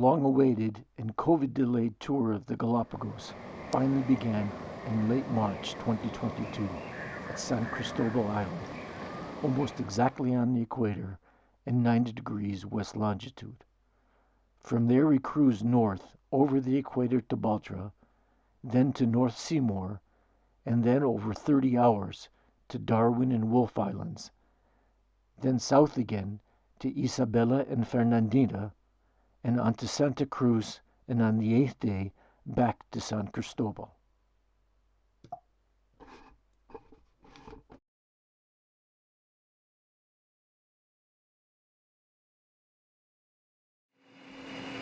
long-awaited and COVID-delayed tour of the Galapagos finally began in late March 2022 at San Cristobal Island, almost exactly on the equator and 90 degrees west longitude. From there we cruised north over the equator to Baltra, then to North Seymour, and then over 30 hours to Darwin and Wolf Islands, then south again to Isabella and Fernandina, and on to Santa Cruz, and on the 8th day back to San Cristobal.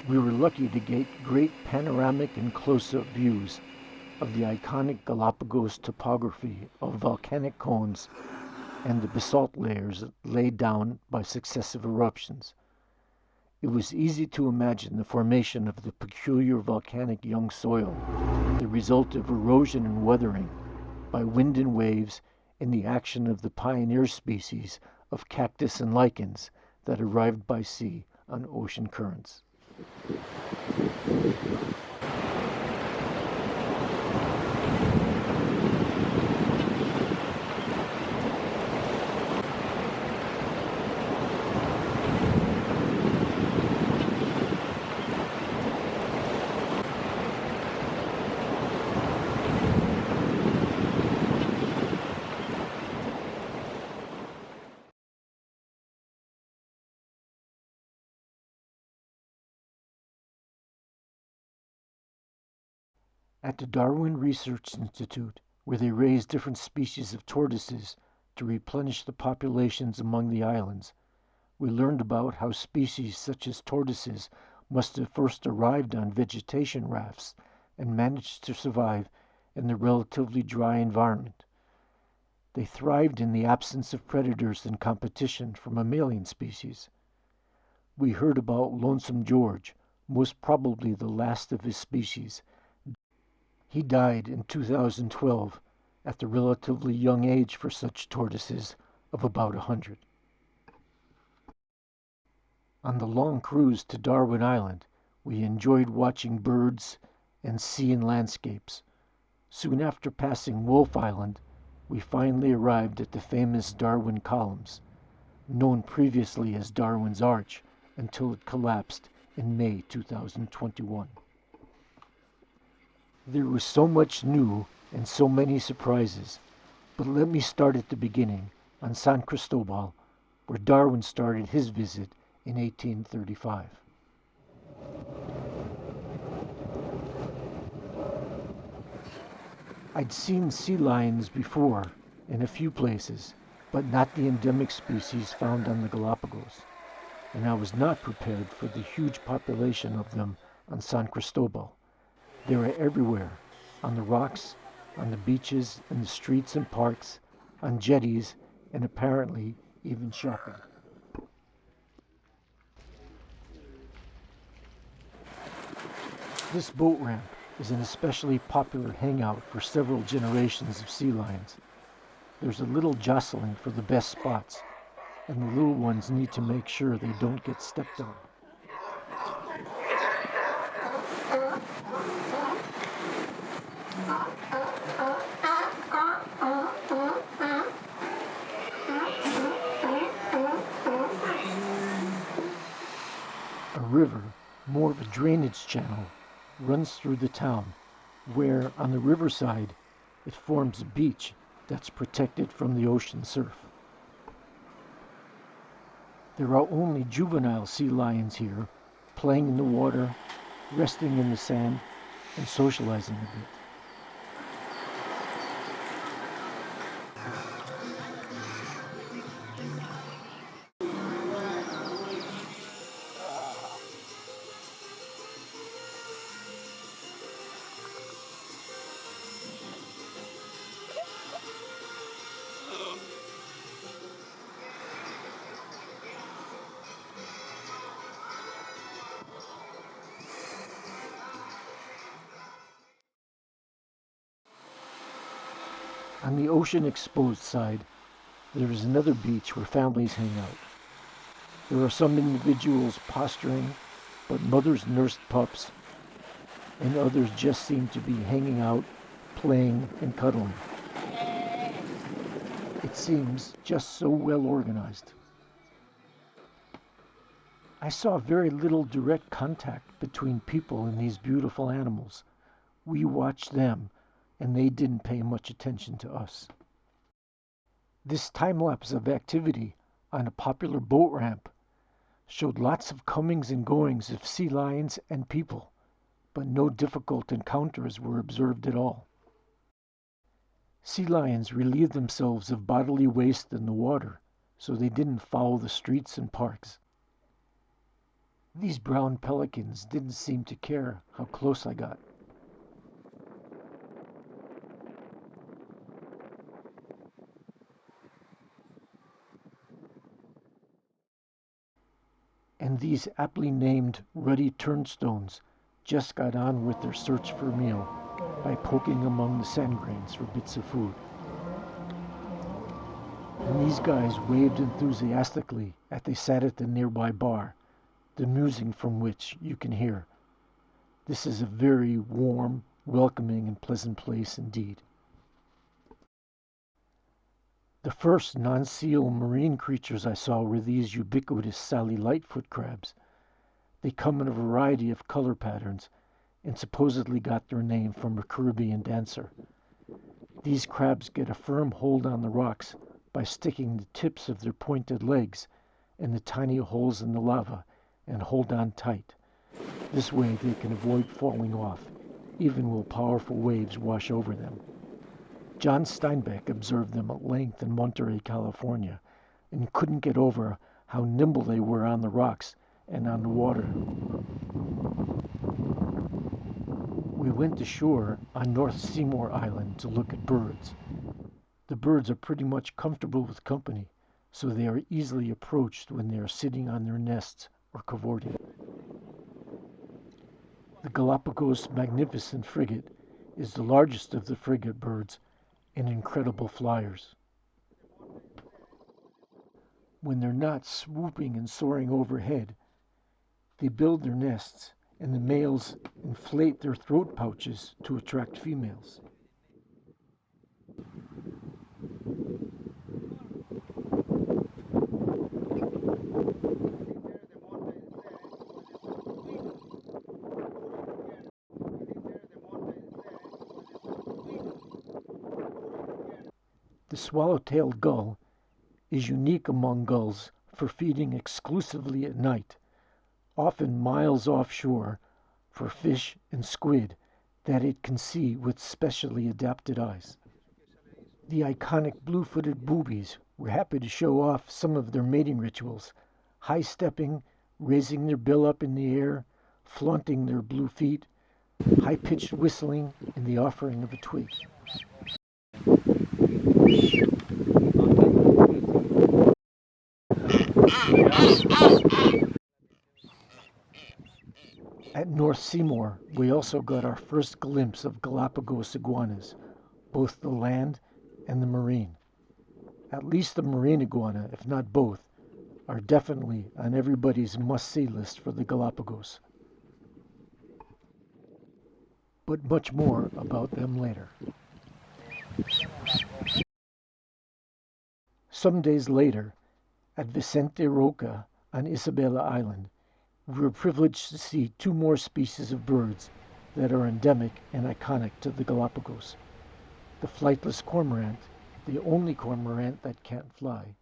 We were lucky to get great panoramic and close-up views of the iconic Galapagos topography of volcanic cones and the basalt layers laid down by successive eruptions. It was easy to imagine the formation of the peculiar volcanic young soil, the result of erosion and weathering by wind and waves and the action of the pioneer species of cactus and lichens that arrived by sea on ocean currents. At the Darwin Research Institute, where they raise different species of tortoises to replenish the populations among the islands, we learned about how species such as tortoises must have first arrived on vegetation rafts and managed to survive in the relatively dry environment. They thrived in the absence of predators and competition from mammalian species. We heard about Lonesome George, most probably the last of his species. He died in 2012 at the relatively young age for such tortoises of about 100. On the long cruise to Darwin Island, we enjoyed watching birds and sea and landscapes. Soon after passing Wolf Island, we finally arrived at the famous Darwin Columns, known previously as Darwin's Arch until it collapsed in May 2021. There was so much new and so many surprises, but let me start at the beginning, on San Cristobal, where Darwin started his visit in 1835. I'd seen sea lions before in a few places, but not the endemic species found on the Galapagos, and I was not prepared for the huge population of them on San Cristobal. They were everywhere, on the rocks, on the beaches, in the streets and parks, on jetties, and apparently even shopping. This boat ramp is an especially popular hangout for several generations of sea lions. There's a little jostling for the best spots, and the little ones need to make sure they don't get stepped on. A river, more of a drainage channel, runs through the town, where on the riverside it forms a beach that's protected from the ocean surf. There are only juvenile sea lions here, playing in the water, resting in the sand, and socializing a bit. On the ocean exposed side, there is another beach where families hang out. There are some individuals posturing, but mothers nursed pups, and others just seemed to be hanging out, playing, and cuddling. It seems just so well organized. I saw very little direct contact between people and these beautiful animals. We watched them, and they didn't pay much attention to us. This time-lapse of activity on a popular boat ramp showed lots of comings and goings of sea lions and people, but no difficult encounters were observed at all. Sea lions relieved themselves of bodily waste in the water, so they didn't foul the streets and parks. These brown pelicans didn't seem to care how close I got. And these aptly named ruddy turnstones just got on with their search for a meal by poking among the sand grains for bits of food. And these guys waved enthusiastically as they sat at the nearby bar, the musing from which you can hear. This is a very warm, welcoming, and pleasant place indeed. The first non-seal marine creatures I saw were these ubiquitous Sally Lightfoot crabs. They come in a variety of color patterns and supposedly got their name from a Caribbean dancer. These crabs get a firm hold on the rocks by sticking the tips of their pointed legs in the tiny holes in the lava and hold on tight. This way they can avoid falling off, even while powerful waves wash over them. John Steinbeck observed them at length in Monterey, California, and couldn't get over how nimble they were on the rocks and on the water. We went ashore on North Seymour Island to look at birds. The birds are pretty much comfortable with company, so they are easily approached when they are sitting on their nests or cavorting. The Galapagos magnificent frigate is the largest of the frigate birds and incredible flyers. When they're not swooping and soaring overhead, they build their nests, and the males inflate their throat pouches to attract females. The swallow-tailed gull is unique among gulls for feeding exclusively at night, often miles offshore, for fish and squid that it can see with specially adapted eyes. The iconic blue-footed boobies were happy to show off some of their mating rituals, high-stepping, raising their bill up in the air, flaunting their blue feet, high-pitched whistling, and the offering of a twig. At North Seymour, we also got our first glimpse of Galapagos iguanas, both the land and the marine. At least the marine iguana, if not both, are definitely on everybody's must-see list for the Galapagos. But much more about them later. Some days later, at Vicente Roca on Isabela Island, we were privileged to see two more species of birds that are endemic and iconic to the Galapagos. The flightless cormorant, the only cormorant that can't fly,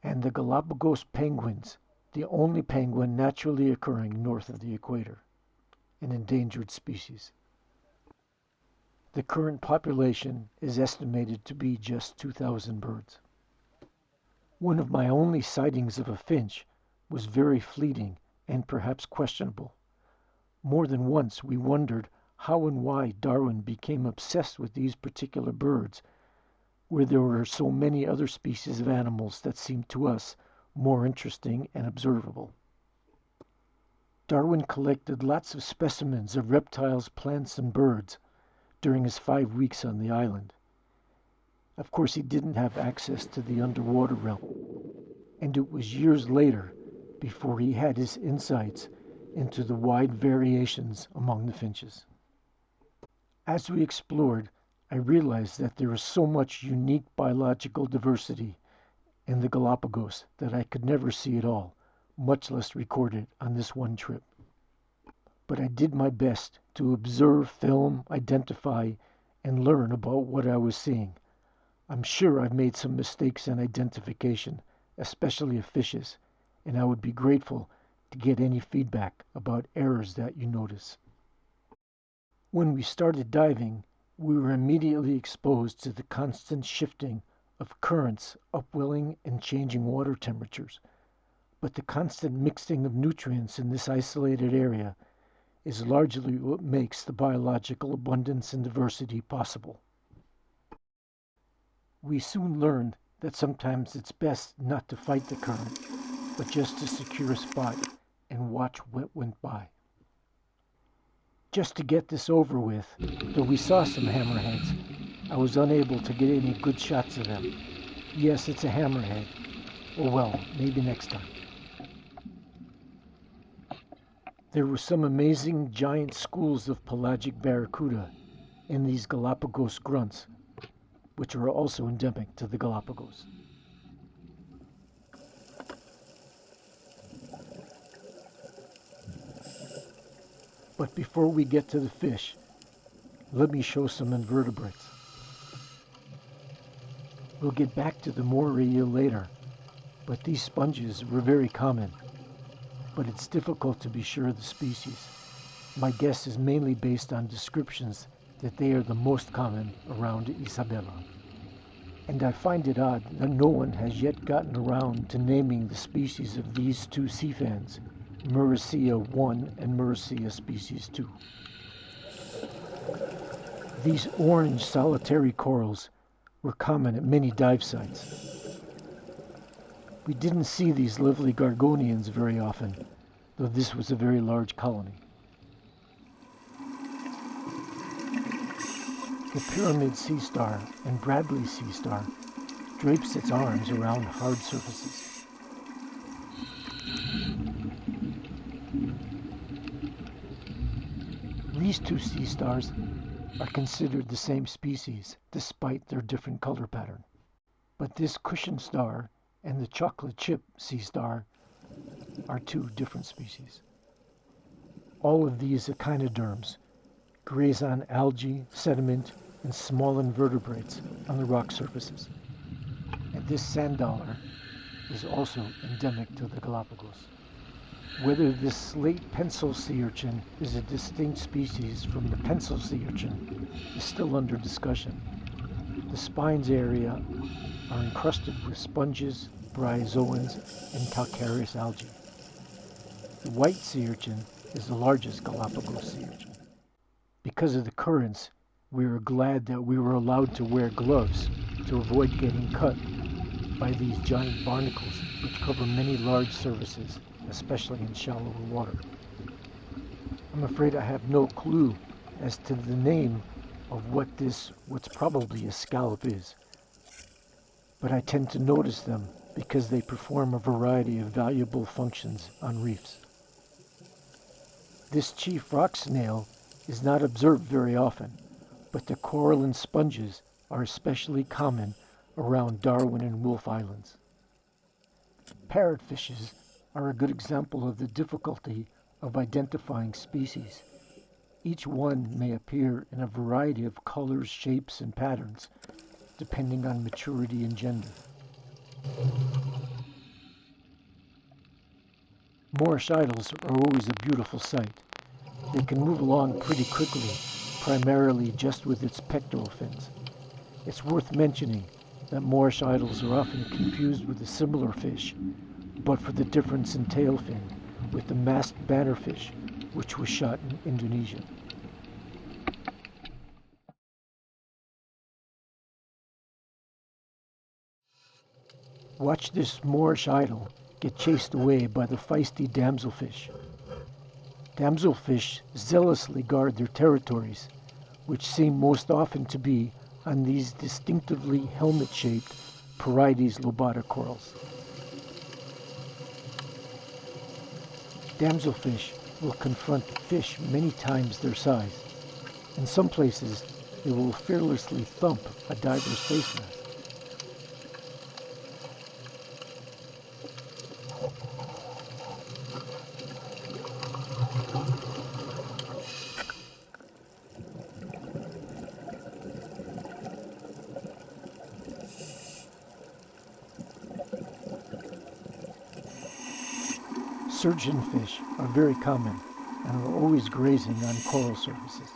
and the Galapagos penguins, the only penguin naturally occurring north of the equator, an endangered species. The current population is estimated to be just 2,000 birds. One of my only sightings of a finch was very fleeting and perhaps questionable. More than once we wondered how and why Darwin became obsessed with these particular birds, where there were so many other species of animals that seemed to us more interesting and observable. Darwin collected lots of specimens of reptiles, plants, and birds during his 5 weeks on the island. Of course, he didn't have access to the underwater realm, and it was years later before he had his insights into the wide variations among the finches. As we explored, I realized that there is so much unique biological diversity in the Galapagos that I could never see it all, much less record it on this one trip. But I did my best to observe, film, identify, and learn about what I was seeing. I'm sure I've made some mistakes in identification, especially of fishes, and I would be grateful to get any feedback about errors that you notice. When we started diving, we were immediately exposed to the constant shifting of currents, upwelling and changing water temperatures. But the constant mixing of nutrients in this isolated area is largely what makes the biological abundance and diversity possible. We soon learned that sometimes it's best not to fight the current, but just to secure a spot and watch what went by. Just to get this over with, though we saw some hammerheads, I was unable to get any good shots of them. Yes, it's a hammerhead. Oh well, maybe next time. There were some amazing giant schools of pelagic barracuda in these Galapagos grunts, which are also endemic to the Galapagos. But before we get to the fish, let me show some invertebrates. We'll get back to the moray eel later, but these sponges were very common. But it's difficult to be sure of the species. My guess is mainly based on descriptions that they are the most common around Isabela. And I find it odd that no one has yet gotten around to naming the species of these two sea fans, Muricea 1 and Muricea species 2. These orange solitary corals were common at many dive sites. We didn't see these lovely Gorgonians very often, though this was a very large colony. The pyramid sea star and Bradley sea star drapes its arms around hard surfaces. These two sea stars are considered the same species despite their different color pattern. But this cushion star and the chocolate chip sea star are two different species. All of these echinoderms graze on algae, sediment, and small invertebrates on the rock surfaces. And this sand dollar is also endemic to the Galapagos. Whether this slate pencil sea urchin is a distinct species from the pencil sea urchin is still under discussion. The spines area are encrusted with sponges, bryozoans, and calcareous algae. The white sea urchin is the largest Galapagos sea urchin. Because of the currents, we were glad that we were allowed to wear gloves to avoid getting cut by these giant barnacles, which cover many large surfaces, especially in shallower water. I'm afraid I have no clue as to the name of what's probably a scallop is, but I tend to notice them because they perform a variety of valuable functions on reefs. This chief rock snail is not observed very often, but the coralline sponges are especially common around Darwin and Wolf Islands. Parrotfishes are a good example of the difficulty of identifying species. Each one may appear in a variety of colors, shapes, and patterns, depending on maturity and gender. Moorish idols are always a beautiful sight. They can move along pretty quickly, primarily just with its pectoral fins. It's worth mentioning that Moorish idols are often confused with a similar fish, but for the difference in tail fin with the masked bannerfish, which was shot in Indonesia. Watch this Moorish idol get chased away by the feisty damselfish. Damselfish zealously guard their territories, which seem most often to be on these distinctively helmet-shaped Parietes lobata corals. Damselfish will confront fish many times their size. In some places, they will fearlessly thump a diver's face mask. Surgeonfish are very common and are always grazing on coral surfaces.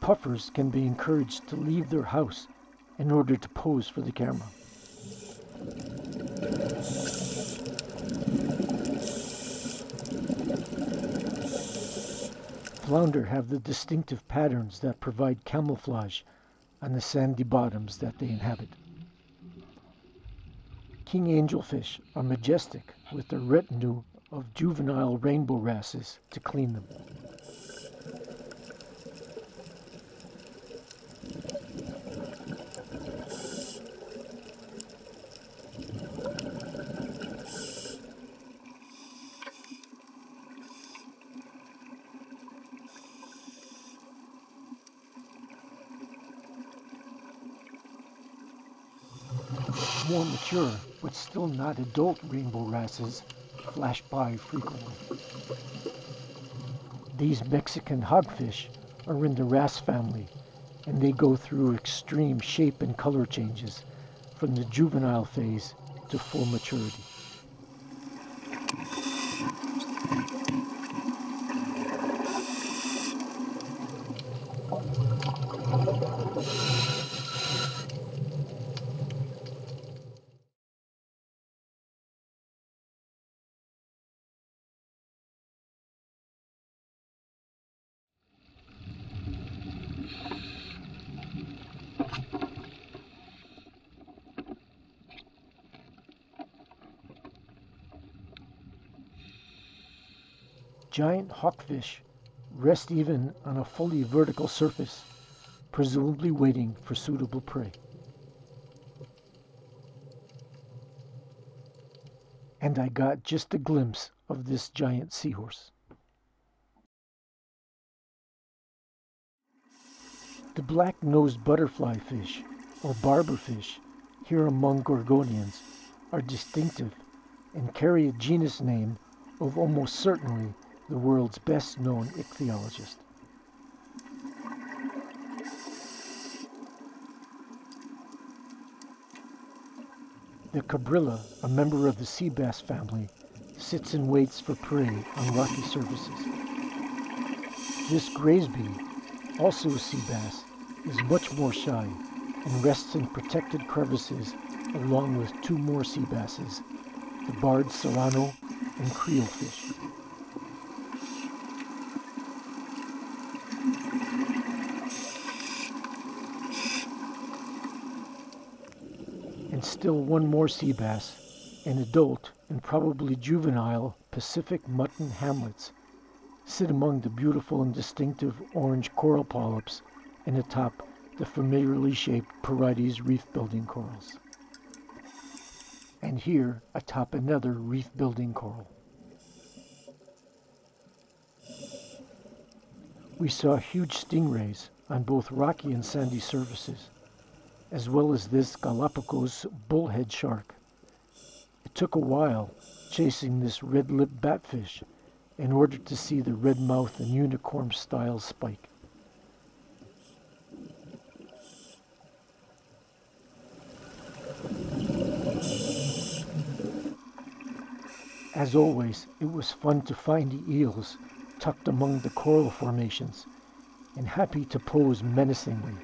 Puffers can be encouraged to leave their house in order to pose for the camera. Flounder have the distinctive patterns that provide camouflage on the sandy bottoms that they inhabit. King angelfish are majestic with their retinue of juvenile rainbow wrasses to clean them. More mature, but still not adult rainbow wrasses flash by frequently. These Mexican hogfish are in the wrasse family, and they go through extreme shape and color changes from the juvenile phase to full maturity. Giant hawkfish rest even on a fully vertical surface, presumably waiting for suitable prey. And I got just a glimpse of this giant seahorse. The black-nosed butterfly fish, or barberfish, here among Gorgonians, are distinctive and carry a genus name of almost certainly the world's best-known ichthyologist. The cabrilla, a member of the sea bass family, sits and waits for prey on rocky surfaces. This Graysby, also a sea bass, is much more shy and rests in protected crevices along with two more sea basses, the barred serrano and creelfish. And still one more sea bass, an adult and probably juvenile Pacific mutton hamlets, sit among the beautiful and distinctive orange coral polyps and atop the familiarly shaped Porites reef-building corals. And here atop another reef-building coral. We saw huge stingrays on both rocky and sandy surfaces, as well as this Galapagos bullhead shark. It took a while chasing this red-lipped batfish in order to see the red mouth and unicorn-style spike. As always, it was fun to find the eels tucked among the coral formations and happy to pose menacingly.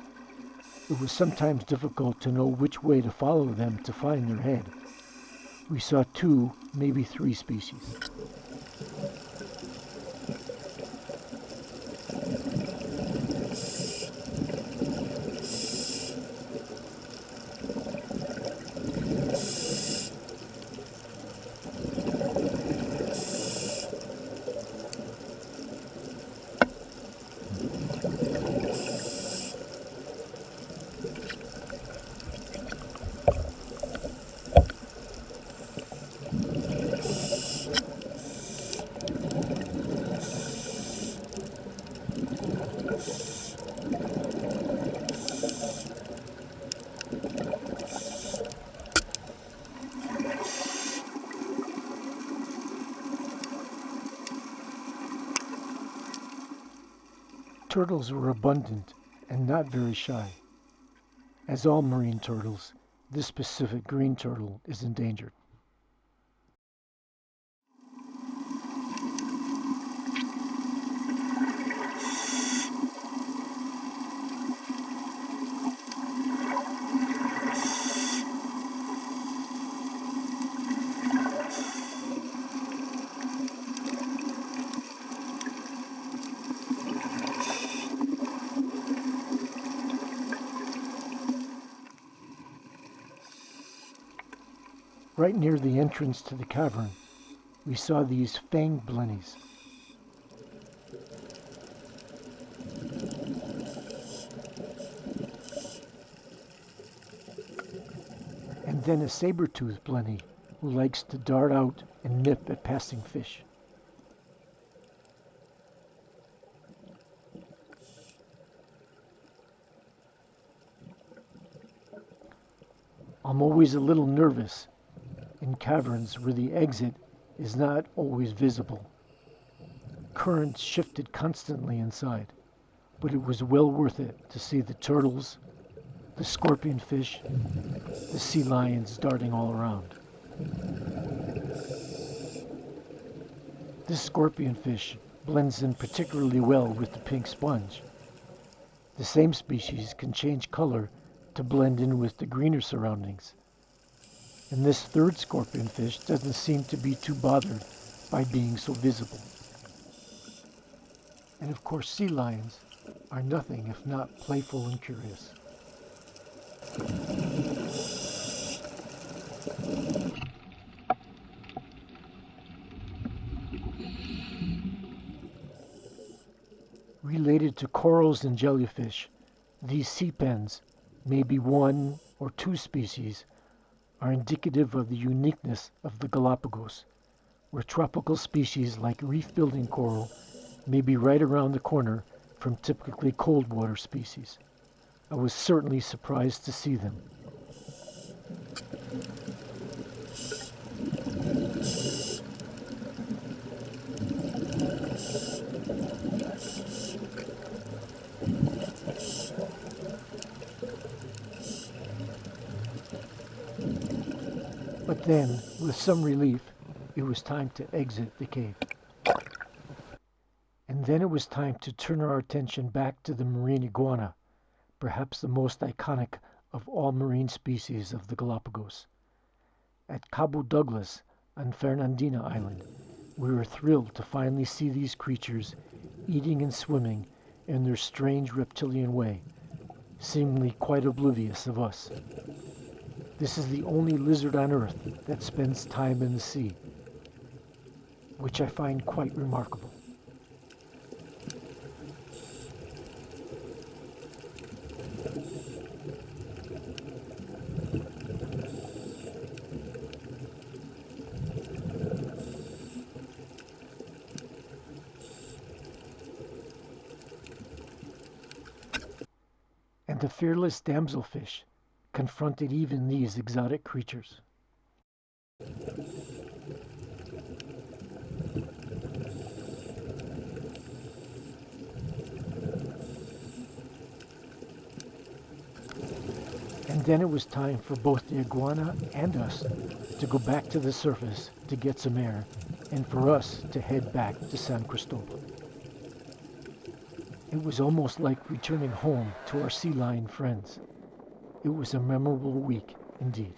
It was sometimes difficult to know which way to follow them to find their head. We saw 2, maybe 3 species. Turtles were abundant and not very shy. As all marine turtles, this Pacific green turtle is endangered. Right near the entrance to the cavern, we saw these fanged blennies. And then a saber-toothed blenny who likes to dart out and nip at passing fish. I'm always a little nervous in caverns where the exit is not always visible. Currents shifted constantly inside, but it was well worth it to see the turtles, the scorpionfish, the sea lions darting all around. This scorpionfish blends in particularly well with the pink sponge. The same species can change color to blend in with the greener surroundings. And this third scorpionfish doesn't seem to be too bothered by being so visible. And of course, sea lions are nothing if not playful and curious. Related to corals and jellyfish, these sea pens, maybe one or two species, are indicative of the uniqueness of the Galapagos, where tropical species like reef-building coral may be right around the corner from typically cold water species. I was certainly surprised to see them. But then, with some relief, it was time to exit the cave. And then it was time to turn our attention back to the marine iguana, perhaps the most iconic of all marine species of the Galapagos. At Cabo Douglas on Fernandina Island, we were thrilled to finally see these creatures eating and swimming in their strange reptilian way, seemingly quite oblivious of us. This is the only lizard on Earth that spends time in the sea, which I find quite remarkable. And the fearless damselfish confronted even these exotic creatures. And then it was time for both the iguana and us to go back to the surface to get some air, and for us to head back to San Cristobal. It was almost like returning home to our sea lion friends. It was a memorable week indeed.